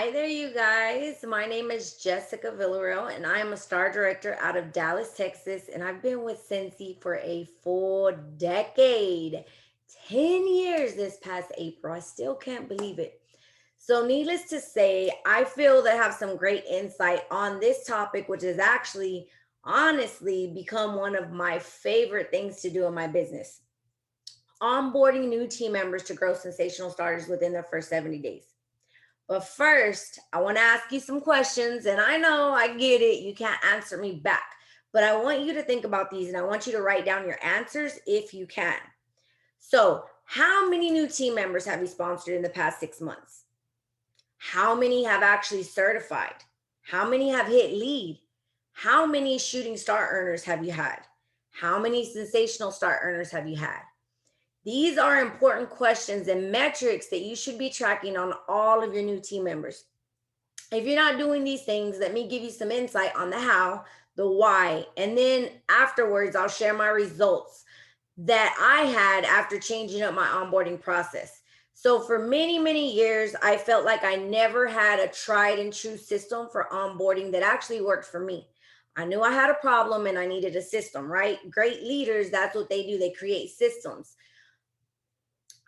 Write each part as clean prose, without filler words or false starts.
Hi there, you guys. My name is Jessica Villareal, and I am a star director out of Dallas, Texas. And I've been with Scentsy for a full decade, 10 years this past April. I still can't believe it. So, needless to say, I feel that I have some great insight on this topic, which has actually, honestly, become one of my favorite things to do in my business, onboarding new team members to grow sensational starters within their first 70 days. But first, I want to ask you some questions. And I know I get it. You can't answer me back. But I want you to think about these and I want you to write down your answers if you can. So, how many new team members have you sponsored in the past 6 months? How many have actually certified? How many have hit lead? How many shooting star earners have you had? How many sensational star earners have you had? These are important questions and metrics that you should be tracking on all of your new team members. If you're not doing these things, let me give you some insight on the how, the why, and then afterwards, I'll share my results that I had after changing up my onboarding process. So, for many, many years, I felt like I never had a tried and true system for onboarding that actually worked for me. I knew I had a problem and I needed a system, right? Great leaders, that's what they do, they create systems.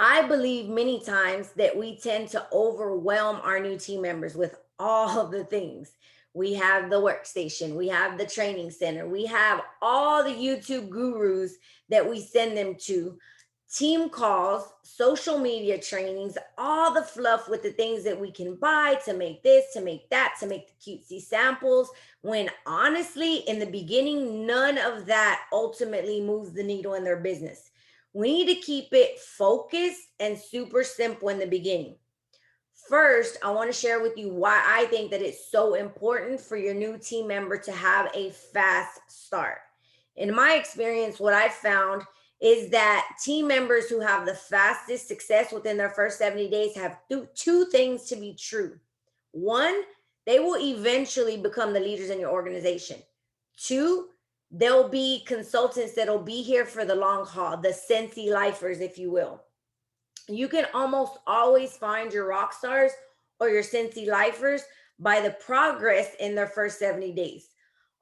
I believe many times that we tend to overwhelm our new team members with all of the things. We have the workstation, we have the training center, we have all the YouTube gurus that we send them to, team calls, social media trainings, all the fluff with the things that we can buy to make this, to make that, to make the cutesy samples. When honestly, in the beginning, none of that ultimately moves the needle in their business. We need to keep it focused and super simple in the beginning. First, I want to share with you why I think that it's so important for your new team member to have a fast start. In my experience, what I've found is that team members who have the fastest success within their first 70 days have two things to be true. One, they will eventually become the leaders in your organization. Two, they'll be consultants that'll be here for the long haul, the Scentsy lifers, if you will. You can almost always find your rock stars or your Scentsy lifers by the progress in their first 70 days.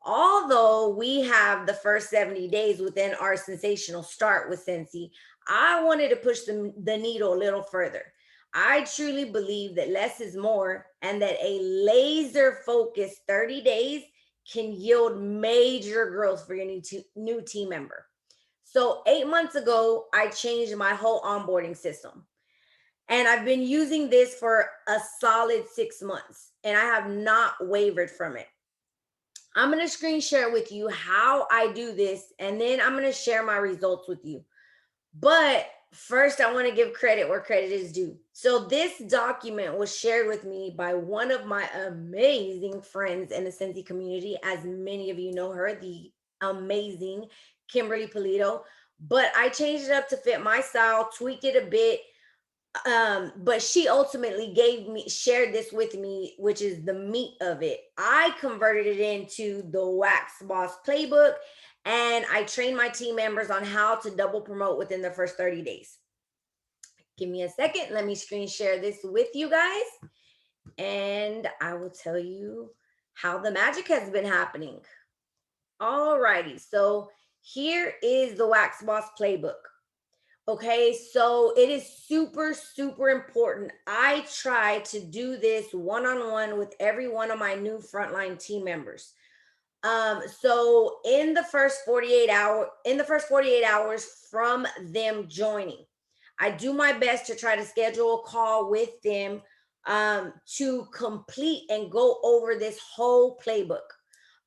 Although we have the first 70 days within our sensational start with Scentsy, I wanted to push the needle a little further. I truly believe that less is more and that a laser focused 30 days can yield major growth for your new team member. So, 8 months ago, I changed my whole onboarding system. And I've been using this for a solid 6 months, and I have not wavered from it. I'm going to screen share with you how I do this, and then I'm going to share my results with you. But first, I want to give credit where credit is due. So, this document was shared with me by one of my amazing friends in the Scentsy community. As many of you know her, the amazing Kimberly Polito. But I changed it up to fit my style, tweaked it a bit. But she ultimately shared this with me, which is the meat of it. I converted it into the WaxBoss Playbook, and I trained my team members on how to double promote within the first 30 days. Give me a second. Let me screen share this with you guys, and I will tell you how the magic has been happening. All righty. So here is the WaxBoss Playbook. Okay, so it is super, super important. I try to do this one on one with every one of my new frontline team members. So in the first 48 hours from them joining, I do my best to try to schedule a call with them to complete and go over this whole playbook.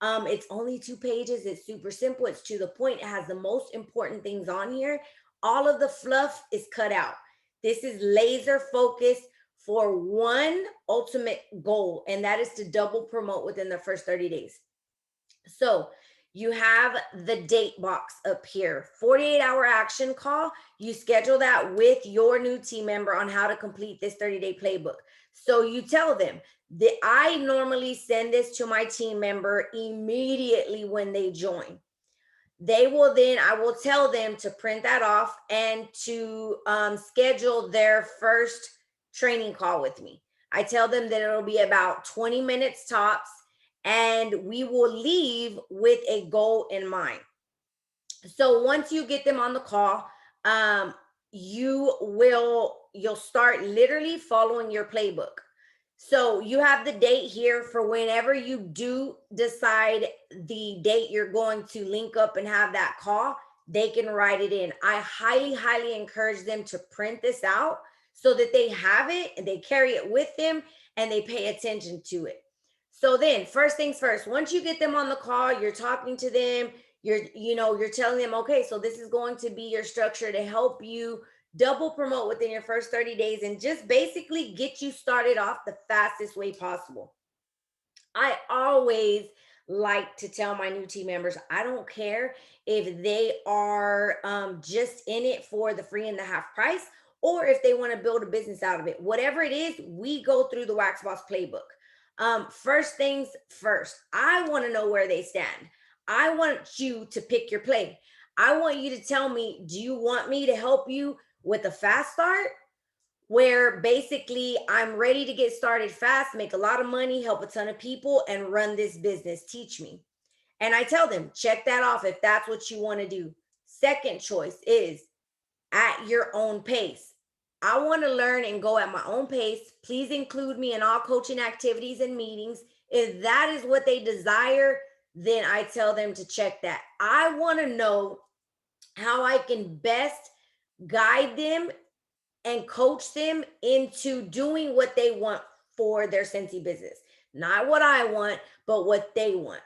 It's only 2 pages. It's super simple. It's to the point. It has the most important things on here. All of the fluff is cut out. This is laser focused for one ultimate goal, and that is to double promote within the first 30 days. So you have the date box up here, 48-hour action call. You schedule that with your new team member on how to complete this 30-day playbook. So you tell them that I normally send this to my team member immediately when they join. I will tell them to print that off and to schedule their first training call with me. I tell them that it'll be about 20 minutes tops, and we will leave with a goal in mind. So once you get them on the call, um, you'll start literally following your playbook. So you have the date here for whenever you do decide the date you're going to link up and have that call, they can write it in. I highly, highly encourage them to print this out so that they have it and they carry it with them and they pay attention to it. So then, first things first, once you get them on the call, you're talking to them, you're telling them, okay, so this is going to be your structure to help you double promote within your first 30 days and just basically get you started off the fastest way possible. I always like to tell my new team members, I don't care if they are just in it for the free and the half price, or if they want to build a business out of it. Whatever it is, we go through the WaxBoss Playbook. First things first, I want to know where they stand. I want you to pick your play. I want you to tell me, do you want me to help you with a fast start, where basically I'm ready to get started fast, make a lot of money, help a ton of people, and run this business? Teach me. And I tell them, check that off if that's what you want to do. Second choice is at your own pace. I want to learn and go at my own pace. Please include me in all coaching activities and meetings. If that is what they desire, then I tell them to check that. I want to know how I can best guide them and coach them into doing what they want for their Scentsy business. Not what I want, but what they want.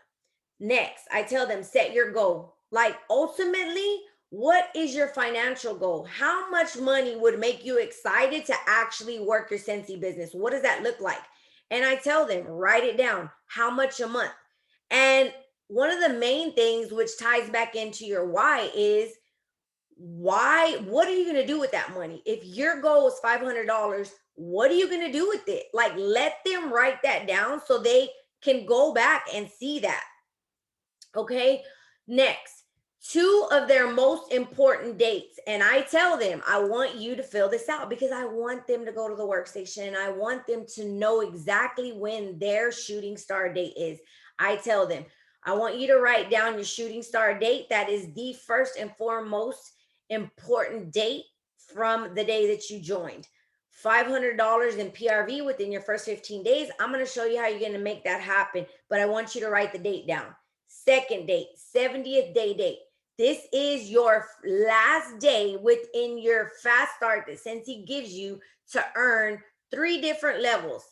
Next, I tell them, set your goal. Like, ultimately, what is your financial goal? How much money would make you excited to actually work your Scentsy business? What does that look like? And I tell them, write it down. How much a month? And one of the main things which ties back into your why is, what are you going to do with that money? If your goal is $500, what are you going to do with it? Like, let them write that down so they can go back and see that. Okay. Next, two of their most important dates. And I tell them, I want you to fill this out because I want them to go to the workstation and I want them to know exactly when their shooting star date is. I tell them, I want you to write down your shooting star date. That is the first and foremost important date from the day that you joined. $500 in PRV within your first 15 days. I'm going to show you how you're going to make that happen, but I want you to write the date down. Second date, 70th day date. This is your last day within your fast start that Scentsy gives you to earn 3 different levels.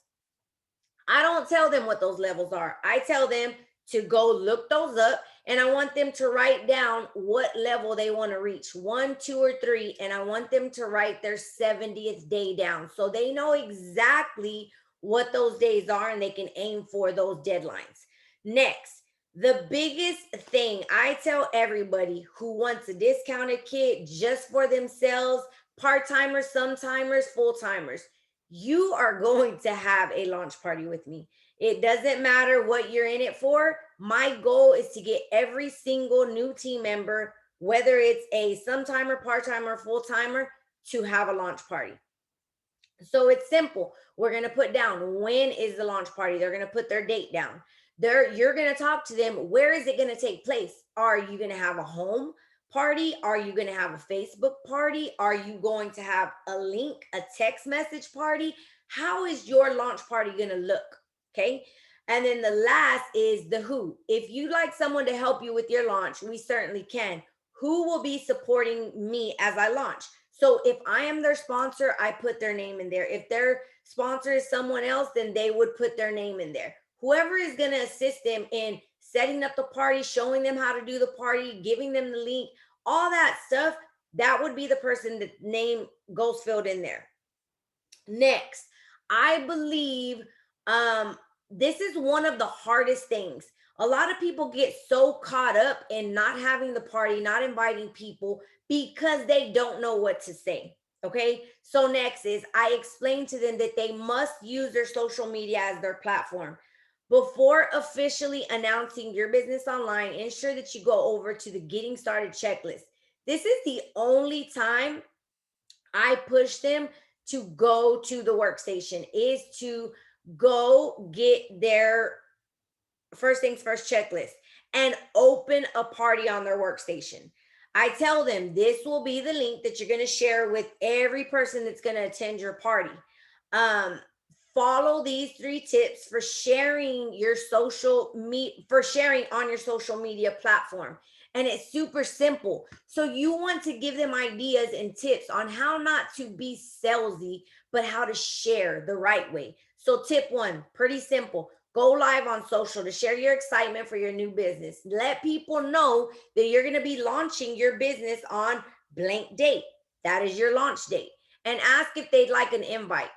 I don't tell them what those levels are. I tell them to go look those up, and I want them to write down what level they want to reach, 1, 2, or 3, and I want them to write their 70th day down so they know exactly what those days are and they can aim for those deadlines. Next, the biggest thing I tell everybody who wants a discounted kit just for themselves, part-timers, some-timers, full-timers, you are going to have a launch party with me. It doesn't matter what you're in it for. My goal is to get every single new team member, whether it's a some-timer, part-timer, full-timer, to have a launch party. So it's simple. We're going to put down, when is the launch party? They're going to put their date down. You're going to talk to them. Where is it going to take place? Are you going to have a home party? Are you going to have a Facebook party? Are you going to have a link, a text message party? How is your launch party going to look? Okay. And then the last is the who. If you'd like someone to help you with your launch, we certainly can. Who will be supporting me as I launch? So if I am their sponsor, I put their name in there. If their sponsor is someone else, then they would put their name in there. Whoever is going to assist them in setting up the party, showing them how to do the party, giving them the link, all that stuff, that would be the person that name goes filled in there. Next, I believe this is one of the hardest things. A lot of people get so caught up in not having the party, not inviting people because they don't know what to say. Okay. So next is, I explain to them that they must use their social media as their platform. Before officially announcing your business online, ensure that you go over to the getting started checklist. This is the only time I push them to go to the workstation, is to go get their first things first checklist and open a party on their workstation. I tell them this will be the link that you're going to share with every person that's going to attend your party. Um, Follow these 3 tips for sharing your for sharing on your social media platform. And it's super simple. So you want to give them ideas and tips on how not to be salesy, but how to share the right way. So tip 1, pretty simple. Go live on social to share your excitement for your new business. Let people know that you're going to be launching your business on blank date. That is your launch date. And ask if they'd like an invite.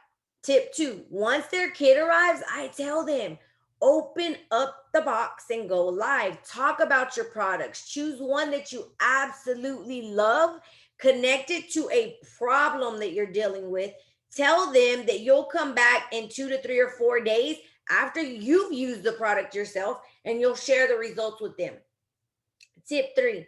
Tip 2, once their kit arrives, I tell them, open up the box and go live. Talk about your products. Choose one that you absolutely love. Connect it to a problem that you're dealing with. Tell them that you'll come back in 2 to 3 or 4 days after you've used the product yourself, and you'll share the results with them. Tip 3,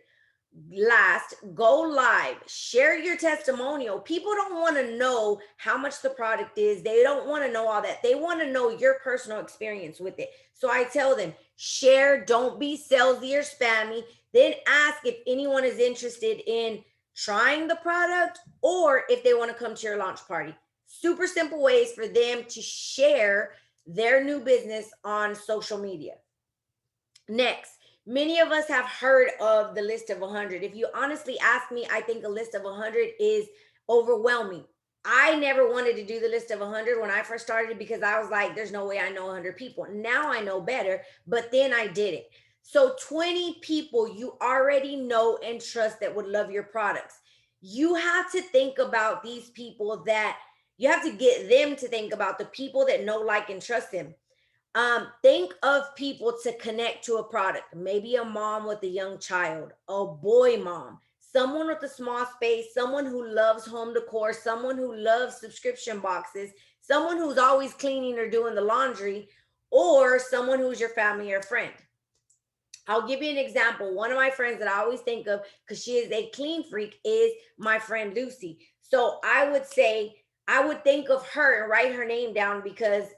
last, go live. Share your testimonial. People don't want to know how much the product is. They don't want to know all that. They want to know your personal experience with it. So I tell them, share, don't be salesy or spammy. Then ask if anyone is interested in trying the product or if they want to come to your launch party. Super simple ways for them to share their new business on social media. Next, many of us have heard of the list of 100. If you honestly ask me, I think a list of 100 is overwhelming. I never wanted to do the list of 100 when I first started because I was like, there's no way I know 100 people. Now I know better, but then I did it. So 20 people you already know and trust that would love your products. You have to think about these people that you have to get them to think about the people that know, like, and trust them. Think of people to connect to a product. Maybe a mom with a young child, a boy mom, someone with a small space, someone who loves home decor, someone who loves subscription boxes, someone who's always cleaning or doing the laundry, or someone who's your family or friend. I'll give you an example. One of my friends that I always think of, because she is a clean freak, is my friend Lucy. So I would say, I would think of her and write her name down, because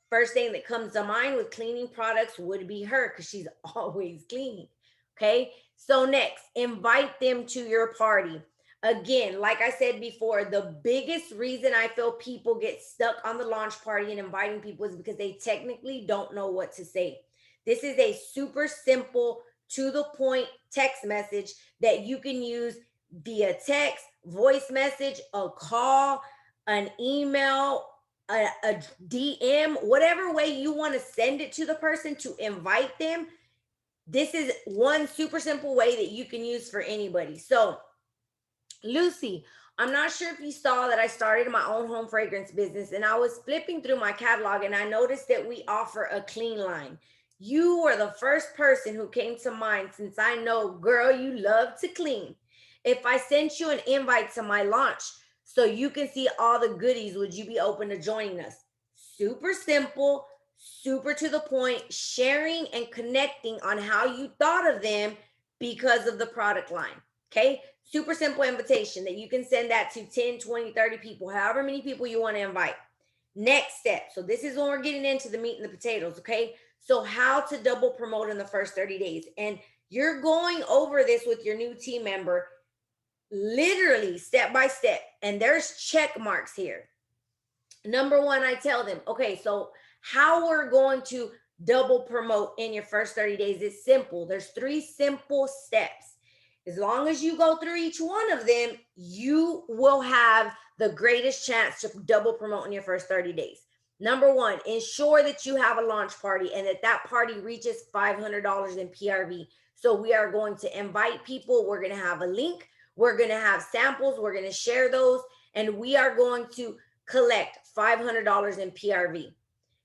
first thing that comes to mind with cleaning products would be her, because she's always cleaning. Okay. So next, invite them to your party. Again, like I said before, the biggest reason I feel people get stuck on the launch party and inviting people is because they technically don't know what to say. This is a super simple, to the point text message that you can use via text, voice message, a call, an email, a DM, whatever way you want to send it to the person to invite them. This is one super simple way that you can use for anybody. So, Lucy, I'm not sure if you saw that I started my own home fragrance business, and I was flipping through my catalog and I noticed that we offer a clean line. You were the first person who came to mind, since I know, girl, you love to clean. If I sent you an invite to my launch so you can see all the goodies, would you be open to joining us? Super simple, super to the point, sharing and connecting on how you thought of them because of the product line. Okay. Super simple invitation that you can send that to 10, 20, 30 people, however many people you want to invite. Next step. So this is when we're getting into the meat and the potatoes. Okay. So how to double promote in the first 30 days. And you're going over this with your new team member, literally step by step. And there's check marks here. Number 1, I tell them, okay, so how we're going to double promote in your first 30 days is simple. There's 3 simple steps. As long as you go through each one of them, you will have the greatest chance to double promote in your first 30 days. Number 1, ensure that you have a launch party and that party reaches $500 in PRV. So we are going to invite people. We're going to have a link. We're going to have samples. We're going to share those. And we are going to collect $500 in PRV.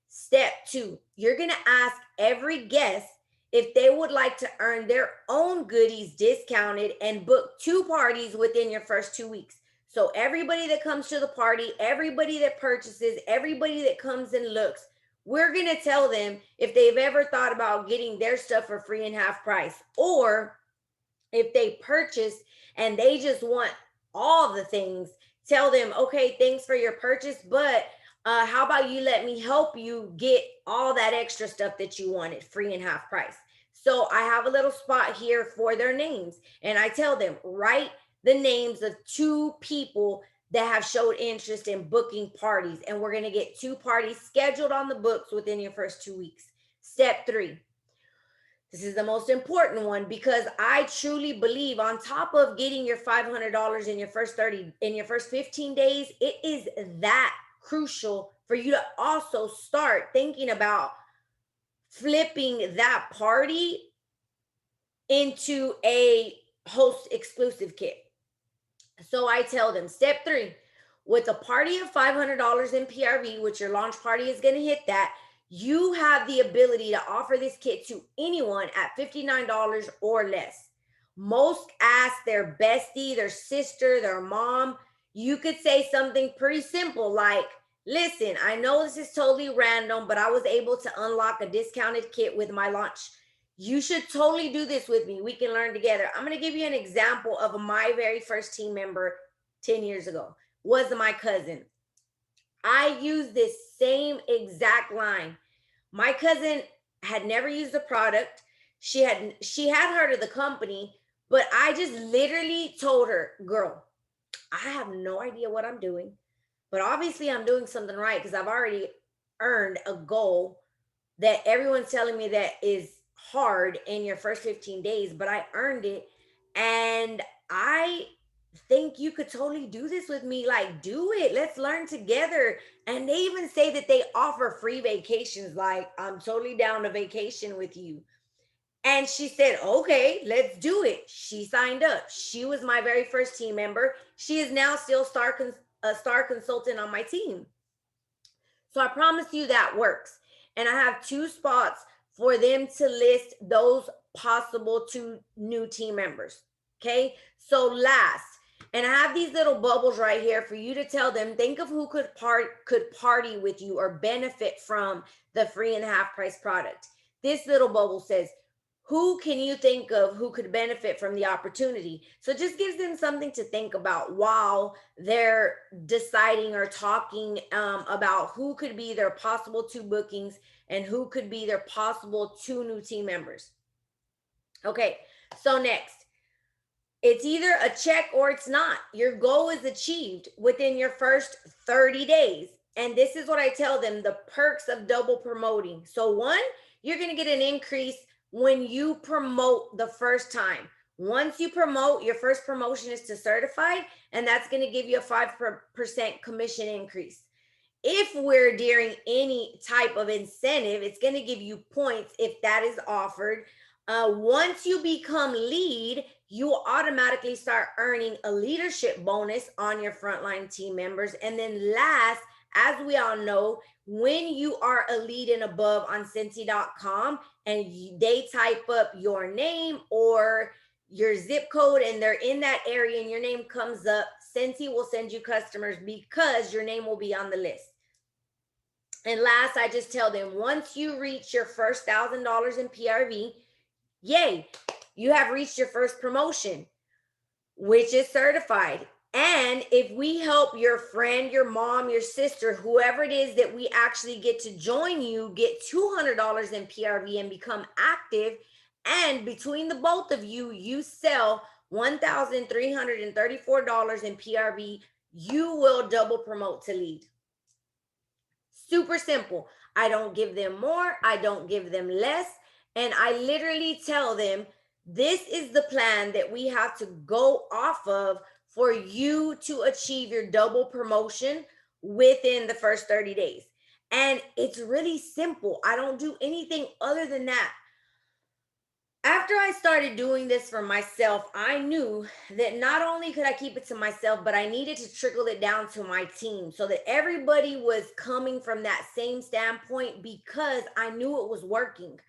Step 2, you're going to ask every guest if they would like to earn their own goodies discounted and book 2 parties within your first 2 weeks. So everybody that comes to the party, everybody that purchases, everybody that comes and looks, we're going to tell them if they've ever thought about getting their stuff for free and half price, or if they purchase and they just want all the things, tell them, okay, thanks for your purchase, but how about you let me help you get all that extra stuff that you wanted free and half price. So I have a little spot here for their names, and I tell them, write the names of two people that have showed interest in booking parties, and we're going to get two parties scheduled on the books within your first 2 weeks. Step 3, this is the most important one, because I truly believe on top of getting your $500 in your first 15 days, it is that crucial for you to also start thinking about flipping that party into a host exclusive kit. So I tell them, step 3, with a party of $500 in PRV, which your launch party is going to hit that, you have the ability to offer this kit to anyone at $59 or less. Most ask their bestie, their sister, their mom. You could say something pretty simple like, listen, I know this is totally random, but I was able to unlock a discounted kit with my launch. You should totally do this with me. We can learn together. I'm going to give you an example of my very first team member 10 years ago. Was my cousin. I used this same exact line. My cousin had never used the product. She had heard of the company, but I just literally told her, girl, I have no idea what I'm doing, but obviously I'm doing something right because I've already earned a goal that everyone's telling me that is hard in your first 15 days, but I earned it. And I think you could totally do this with me. Like, do it. Let's learn together. And they even say that they offer free vacations. Like, I'm totally down to vacation with you. And she said, okay, let's do it. She signed up. She was my very first team member. She is now still a star consultant on my team. So I promise you that works. And I have 2 spots for them to list those possible 2 new team members. Okay. So last, and I have these little bubbles right here for you to tell them, think of who could party with you or benefit from the free and half price product. This little bubble says, who can you think of who could benefit from the opportunity? So it just gives them something to think about while they're deciding or talking about who could be their possible 2 bookings and who could be their possible 2 new team members. Okay, so next, it's either a check or it's not. Your goal is achieved within your first 30 days. And this is what I tell them, the perks of double promoting. So 1, you're going to get an increase when you promote the first time. Once you promote, your first promotion is to certified, and that's going to give you a 5% commission increase. If we're during any type of incentive, it's going to give you points if that is offered. Once you become lead, you will automatically start earning a leadership bonus on your frontline team members. And then last, as we all know, when you are a lead and above on Scentsy.com and they type up your name or your zip code and they're in that area and your name comes up, Scentsy will send you customers because your name will be on the list. And last, I just tell them, once you reach your first $1,000 in PRV, yay, you have reached your first promotion, which is certified. And if we help your friend, your mom, your sister, whoever it is that we actually get to join you, get $200 in PRV and become active, and between the both of you, you sell $1,334 in PRV, you will double promote to lead. Super simple. I don't give them more. I don't give them less. And I literally tell them, this is the plan that we have to go off of for you to achieve your double promotion within the first 30 days. And it's really simple. I don't do anything other than that. After I started doing this for myself, I knew that not only could I keep it to myself, but I needed to trickle it down to my team so that everybody was coming from that same standpoint, because I knew it was working.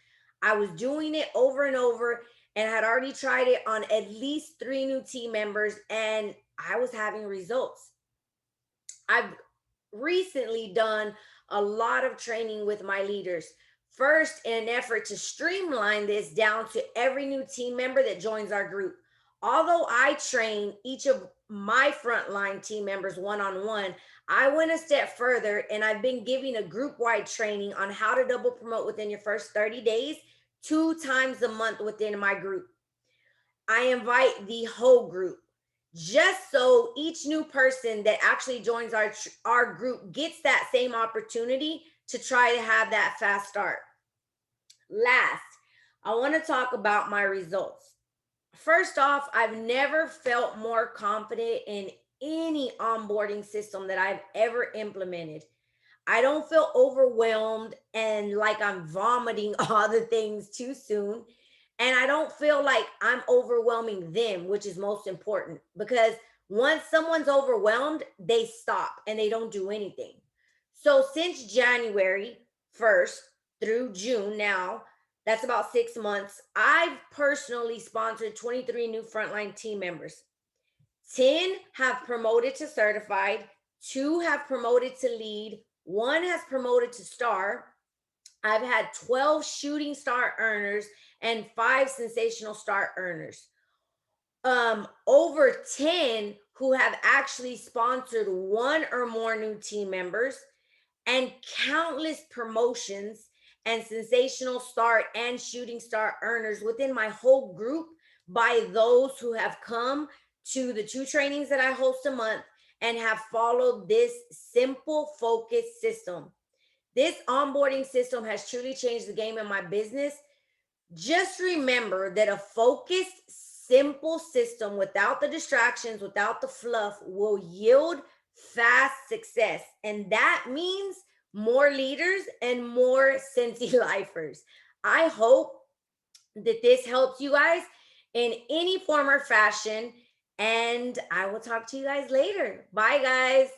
I was doing it over and over and had already tried it on at least 3 new team members, and I was having results. I've recently done a lot of training with my leaders. First, in an effort to streamline this down to every new team member that joins our group. Although I train each of my frontline team members one-on-one, I went a step further and I've been giving a group-wide training on how to double promote within your first 30 days, 2 times a month within my group. I invite the whole group just so each new person that actually joins our group gets that same opportunity to try to have that fast start. Last, I want to talk about my results. First off, I've never felt more confident in any onboarding system that I've ever implemented. I don't feel overwhelmed and like I'm vomiting all the things too soon. And I don't feel like I'm overwhelming them, which is most important because once someone's overwhelmed, they stop and they don't do anything. So since January 1st through June now, that's about 6 months, I've personally sponsored 23 new frontline team members. 10 have promoted to certified, 2 have promoted to lead, 1 has promoted to star. I've had 12 shooting star earners and 5 sensational star earners. Over 10 who have actually sponsored 1 or more new team members, and countless promotions and sensational star and shooting star earners within my whole group by those who have come to the 2 trainings that I host a month and have followed this simple focused system. This onboarding system has truly changed the game in my business. Just remember that a focused, simple system without the distractions, without the fluff, will yield fast success. And that means more leaders and more Scentsy lifers. I hope that this helps you guys in any form or fashion. And I will talk to you guys later. Bye, guys.